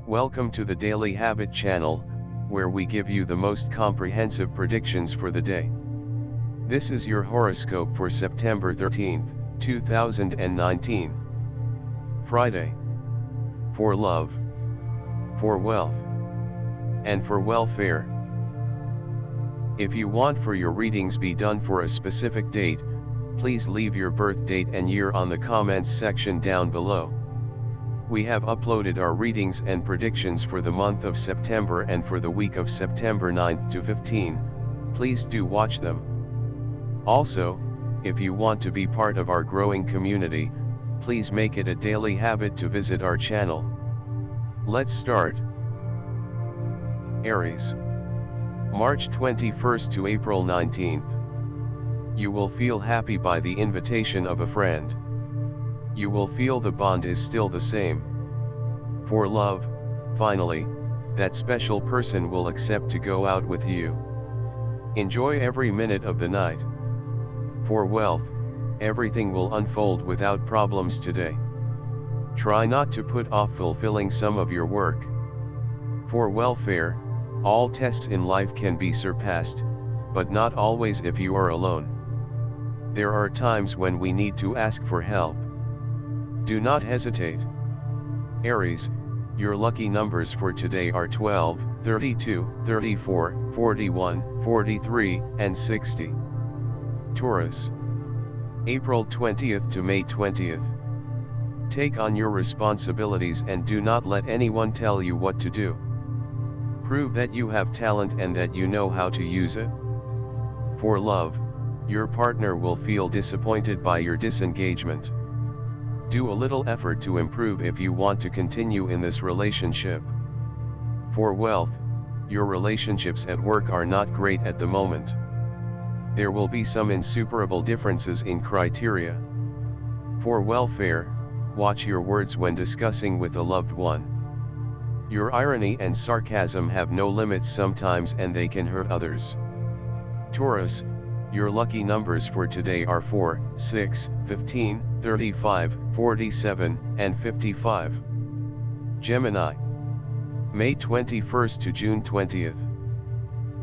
Welcome to the Daily Habit channel, where we give you the most comprehensive predictions for the day. This is your horoscope for September 13th, 2019. Friday. For love, for wealth, and for welfare. If you want for your readings be done for a specific date, please leave your birth date and year on the comments section down below. We have uploaded our readings and predictions for the month of September and for the week of September 9th to 15, please do watch them. Also, if you want to be part of our growing community, please make it a daily habit to visit our channel. Let's start. Aries. March 21st to April 19th. You will feel happy by the invitation of a friend. You will feel the bond is still the same. For love, finally, that special person will accept to go out with you. Enjoy every minute of the night. For wealth, everything will unfold without problems today. Try not to put off fulfilling some of your work. For welfare, all tests in life can be surpassed, but not always if you are alone. There are times when we need to ask for help. Do not hesitate. Aries, your lucky numbers for today are 12, 32, 34, 41, 43, and 60. Taurus. April 20th to May 20th. Take on your responsibilities and do not let anyone tell you what to do. Prove that you have talent and that you know how to use it. For love, your partner will feel disappointed by your disengagement. Do a little effort to improve if you want to continue in this relationship. For wealth, your relationships at work are not great at the moment. There will be some insuperable differences in criteria. For welfare, watch your words when discussing with a loved one. Your irony and sarcasm have no limits sometimes and they can hurt others. Taurus, your lucky numbers for today are 4, 6, 15, 35, 47, and 55. Gemini. May 21st to June 20th.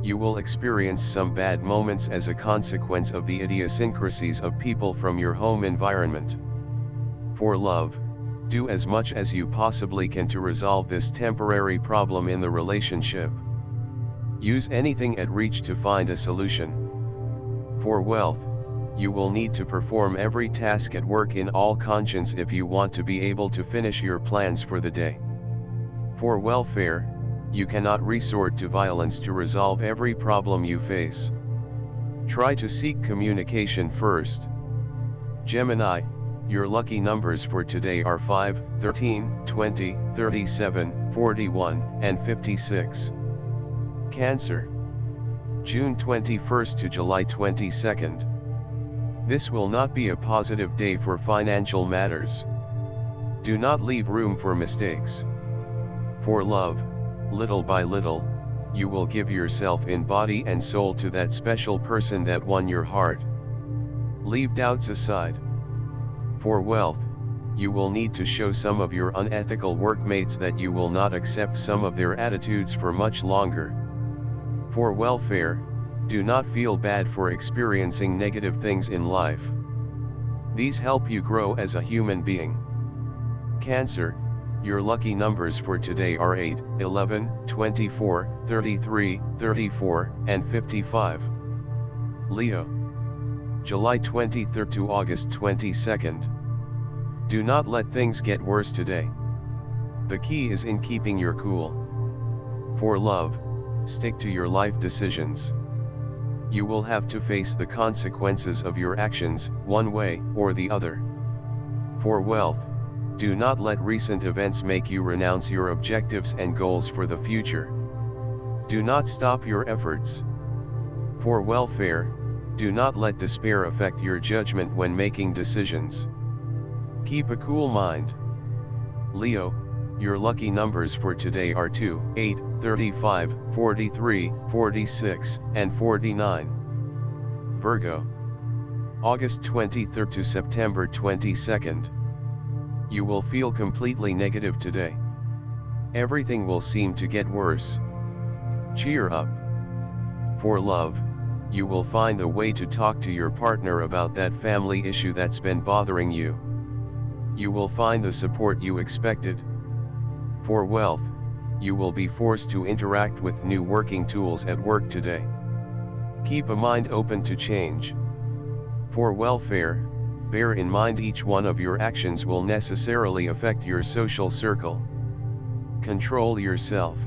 You will experience some bad moments as a consequence of the idiosyncrasies of people from your home environment. For love, do as much as you possibly can to resolve this temporary problem in the relationship. Use anything at reach to find a solution. For wealth, you will need to perform every task at work in all conscience if you want to be able to finish your plans for the day. For welfare, you cannot resort to violence to resolve every problem you face. Try to seek communication first. Gemini, your lucky numbers for today are 5, 13, 20, 37, 41, and 56. Cancer. June 21st to July 22nd. This will not be a positive day for financial matters. Do not leave room for mistakes. For love, little by little, you will give yourself in body and soul to that special person that won your heart. Leave doubts aside. For wealth, you will need to show some of your unethical workmates that you will not accept some of their attitudes for much longer. For welfare, do not feel bad for experiencing negative things in life. These help you grow as a human being. Cancer, your lucky numbers for today are 8, 11, 24, 33, 34, and 55. Leo. July 23rd to August 22nd. Do not let things get worse today. The key is in keeping your cool. For love, stick to your life decisions. You will have to face the consequences of your actions, one way or the other. For wealth, do not let recent events make you renounce your objectives and goals for the future. Do not stop your efforts. For welfare, do not let despair affect your judgment when making decisions. Keep a cool mind. Leo, your lucky numbers for today are 2, 8, 35, 43, 46, and 49. Virgo. August 23rd to September 22nd. You will feel completely negative today. everything will seem to get worse. Cheer up. For love, you will find the way to talk to your partner about that family issue that's been bothering you. You will find the support you expected. For wealth, you will be forced to interact with new working tools at work today. Keep a mind open to change. For welfare, bear in mind each one of your actions will necessarily affect your social circle. Control yourself.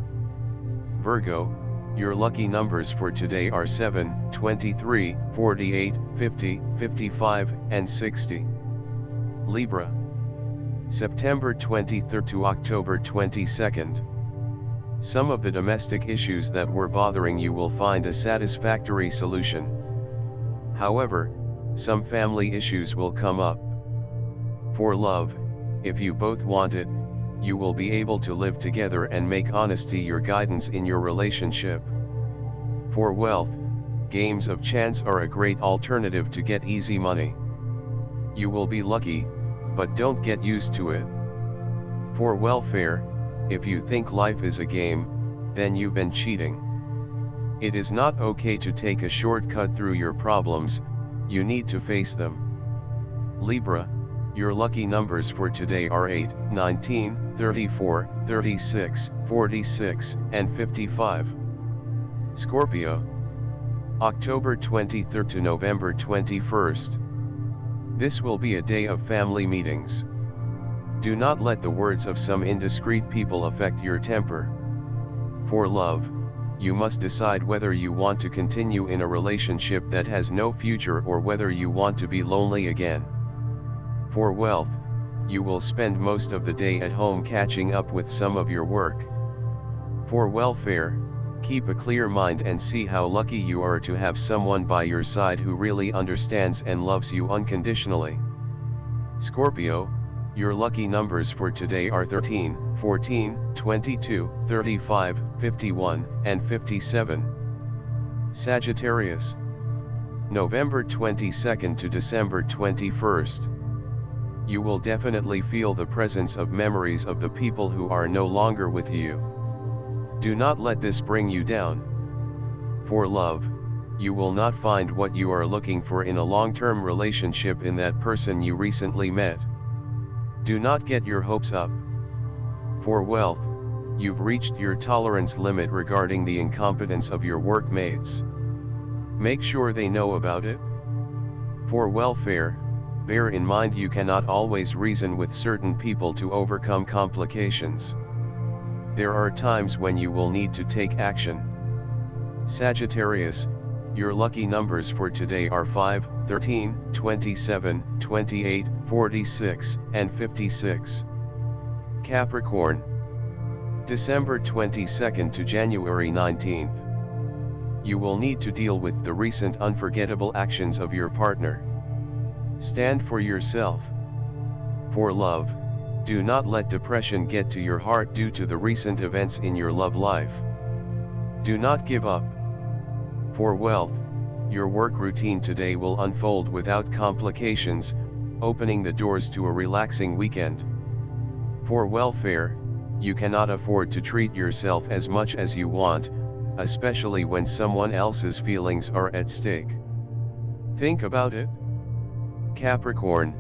Virgo, your lucky numbers for today are 7, 23, 48, 50, 55, and 60. Libra, September 23rd to October 22nd. Some of the domestic issues that were bothering you will find a satisfactory solution. However, some family issues will come up. For love, if you both want it, you will be able to live together and make honesty your guidance in your relationship. For wealth, games of chance are a great alternative to get easy money. You will be lucky, but don't get used to it. For welfare, if you think life is a game, then you've been cheating. It is not okay to take a shortcut through your problems, you need to face them. Libra, your lucky numbers for today are 8, 19, 34, 36, 46, and 55. Scorpio, October 23rd to November 21st. This will be a day of family meetings. Do not let the words of some indiscreet people affect your temper. For love, you must decide whether you want to continue in a relationship that has no future or whether you want to be lonely again. For wealth, you will spend most of the day at home catching up with some of your work. For welfare, keep a clear mind and see how lucky you are to have someone by your side who really understands and loves you unconditionally. Scorpio, your lucky numbers for today are 13, 14, 22, 35, 51, and 57. Sagittarius, November 22nd to December 21st. You will definitely feel the presence of memories of the people who are no longer with you. Do not let this bring you down. For love, you will not find what you are looking for in a long-term relationship in that person you recently met. Do not get your hopes up. For wealth, you've reached your tolerance limit regarding the incompetence of your workmates. Make sure they know about it. For welfare, bear in mind you cannot always reason with certain people to overcome complications. There are times when you will need to take action. Sagittarius, your lucky numbers for today are 5, 13, 27, 28, 46, and 56. Capricorn, December 22nd to January 19th. You will need to deal with the recent unforgettable actions of your partner. Stand for yourself. For love, do not let depression get to your heart due to the recent events in your love life. Do not give up. For wealth, your work routine today will unfold without complications, opening the doors to a relaxing weekend. For welfare, you cannot afford to treat yourself as much as you want, especially when someone else's feelings are at stake. Think about it. Capricorn,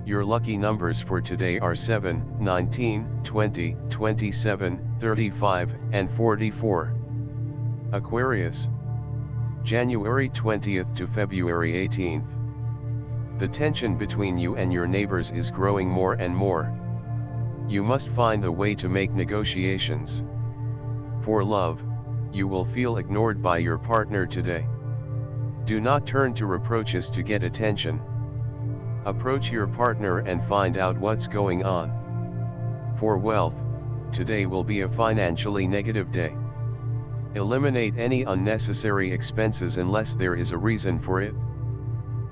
your lucky numbers for today are 7, 19, 20, 27, 35, and 44. Aquarius, January 20th to February 18th. The tension between you and your neighbors is growing more and more. You must find the way to make negotiations. For love, you will feel ignored by your partner today. Do not turn to reproaches to get attention. Approach your partner and find out what's going on. For wealth, today will be a financially negative day. Eliminate any unnecessary expenses unless there is a reason for it.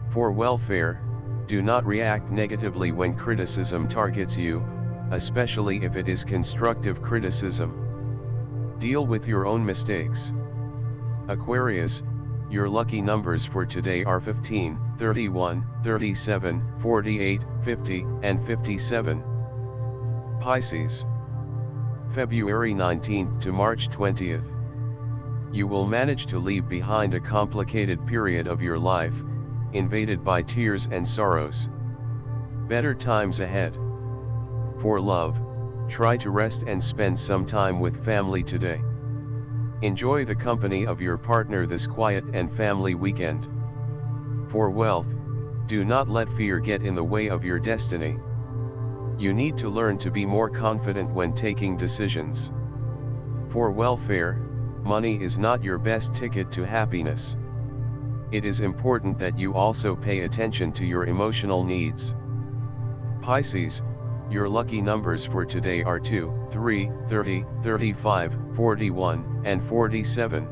For welfare, do not react negatively when criticism targets you, especially if it is constructive criticism. Deal with your own mistakes. Aquarius, your lucky numbers for today are 15, 31, 37, 48, 50, and 57. Pisces, February 19th to March 20th. You will manage to leave behind a complicated period of your life, invaded by tears and sorrows. Better times ahead. For love, try to rest and spend some time with family today. Enjoy the company of your partner this quiet and family weekend. For wealth, do not let fear get in the way of your destiny. You need to learn to be more confident when taking decisions. For welfare, money is not your best ticket to happiness. It is important that you also pay attention to your emotional needs. Pisces, your lucky numbers for today are 2, 3, 30, 35, 41, and 47.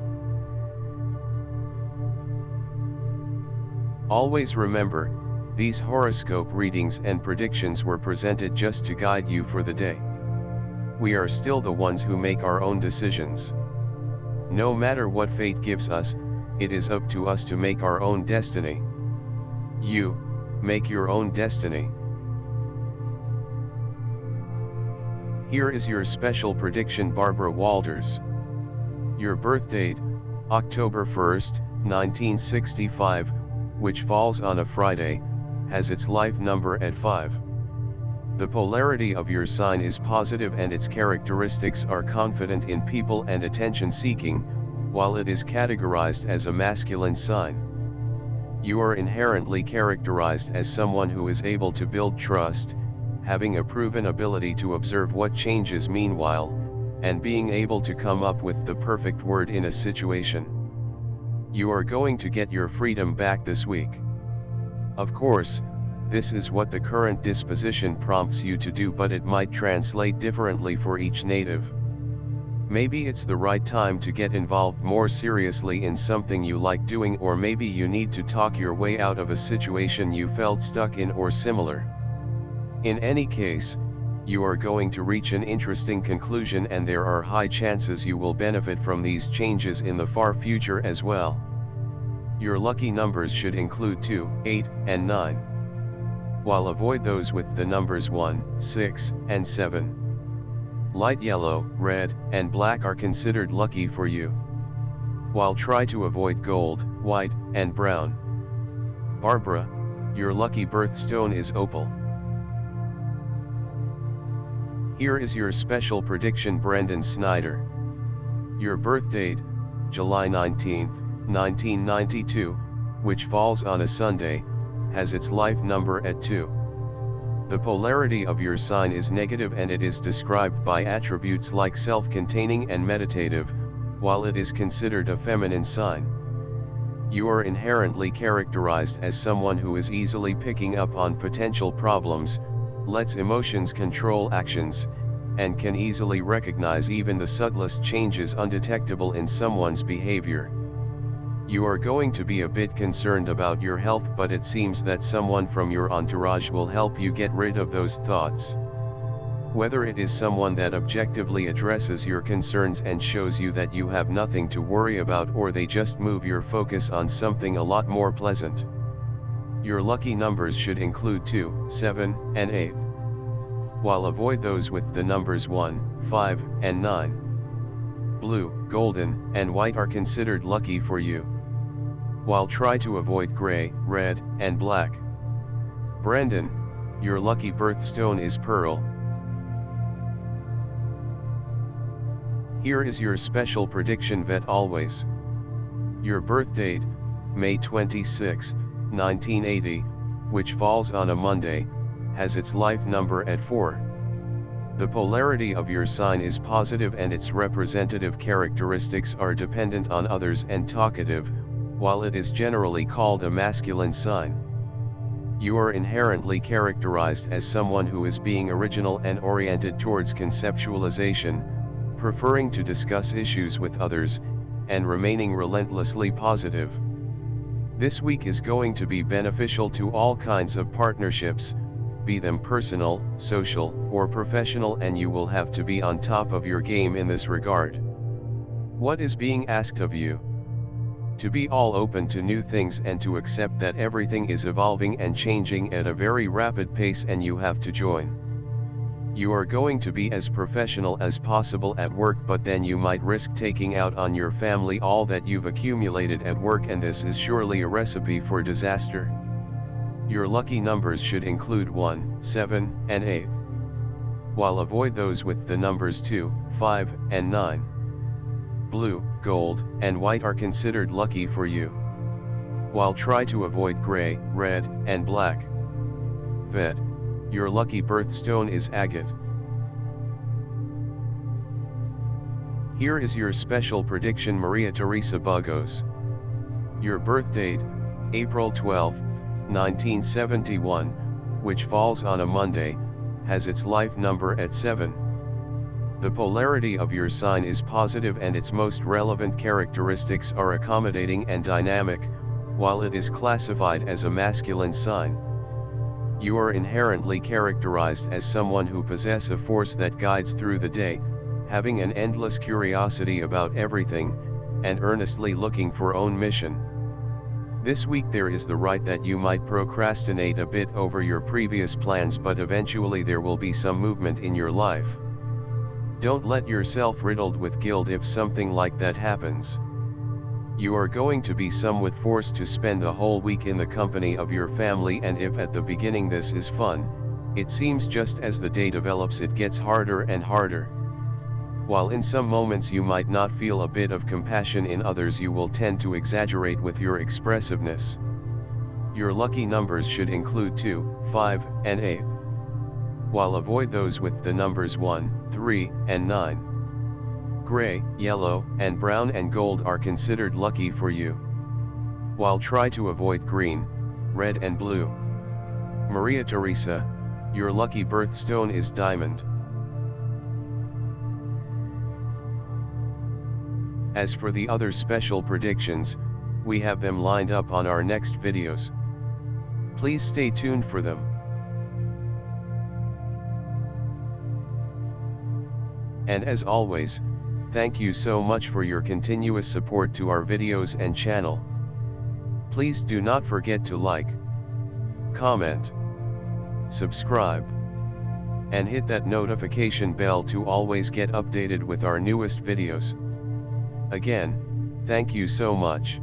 Always remember, these horoscope readings and predictions were presented just to guide you for the day. We are still the ones who make our own decisions. No matter what fate gives us, it is up to us to make our own destiny. You make your own destiny. Here is your special prediction, Barbara Walters. Your birth date, October 1st, 1965, which falls on a Friday, has its life number at 5. The polarity of your sign is positive and its characteristics are confident in people and attention-seeking, while it is categorized as a masculine sign. You are inherently characterized as someone who is able to build trust, having a proven ability to observe what changes meanwhile, and being able to come up with the perfect word in a situation. You are going to get your freedom back this week. Of course, this is what the current disposition prompts you to do, but it might translate differently for each native. Maybe it's the right time to get involved more seriously in something you like doing, or maybe you need to talk your way out of a situation you felt stuck in or similar. In any case, you are going to reach an interesting conclusion, and there are high chances you will benefit from these changes in the far future as well. Your lucky numbers should include 2, 8, and 9. While avoid those with the numbers 1, 6, and 7. Light yellow, red, and black are considered lucky for you. While try to avoid gold, white, and brown. Barbara, your lucky birthstone is opal. Here is your special prediction, Brendan Snyder. Your birth date, July 19th, 1992, which falls on a Sunday, has its life number at 2. The polarity of your sign is negative and it is described by attributes like self-containing and meditative, while it is considered a feminine sign. You are inherently characterized as someone who is easily picking up on potential problems, lets emotions control actions, and can easily recognize even the subtlest changes undetectable in someone's behavior. You are going to be a bit concerned about your health, but it seems that someone from your entourage will help you get rid of those thoughts. Whether it is someone that objectively addresses your concerns and shows you that you have nothing to worry about, or they just move your focus on something a lot more pleasant. Your lucky numbers should include 2, 7, and 8. While avoid those with the numbers 1, 5, and 9. Blue, golden, and white are considered lucky for you. While try to avoid gray, red, and black. Brendan, your lucky birthstone is pearl. Here is your special prediction, Vet Always. Your birth date, May 26th, 1980, which falls on a Monday, has its life number at 4. The polarity of your sign is positive and its representative characteristics are dependent on others and talkative, while it is generally called a masculine sign. You are inherently characterized as someone who is being original and oriented towards conceptualization, preferring to discuss issues with others, and remaining relentlessly positive. This week is going to be beneficial to all kinds of partnerships, be them personal, social, or professional, and you will have to be on top of your game in this regard. What is being asked of you? To be all open to new things and to accept that everything is evolving and changing at a very rapid pace and you have to join. You are going to be as professional as possible at work, but then you might risk taking out on your family all that you've accumulated at work, and this is surely a recipe for disaster. Your lucky numbers should include 1, 7, and 8. While avoid those with the numbers 2, 5, and 9. Blue, gold, and white are considered lucky for you. While try to avoid gray, red, and black. Vet. Your lucky birthstone is agate. Here is your special prediction, Maria Teresa Bugos. Your birth date, April 12, 1971, which falls on a Monday, has its life number at 7. The polarity of your sign is positive and its most relevant characteristics are accommodating and dynamic, while it is classified as a masculine sign. You are inherently characterized as someone who possesses a force that guides through the day, having an endless curiosity about everything, and earnestly looking for own mission. This week there is the right that you might procrastinate a bit over your previous plans, but eventually there will be some movement in your life. Don't let yourself riddled with guilt if something like that happens. You are going to be somewhat forced to spend the whole week in the company of your family, and if at the beginning this is fun, it seems just as the day develops it gets harder and harder. While in some moments you might not feel a bit of compassion, in others you will tend to exaggerate with your expressiveness. Your lucky numbers should include 2, 5, and 8. While avoid those with the numbers 1, 3, and 9. Gray, yellow, and brown and gold are considered lucky for you. While try to avoid green, red and blue. Maria Teresa, your lucky birthstone is diamond. As for the other special predictions, we have them lined up on our next videos. Please stay tuned for them. And as always, thank you so much for your continuous support to our videos and channel. Please do not forget to like, comment, subscribe, and hit that notification bell to always get updated with our newest videos. Again, thank you so much.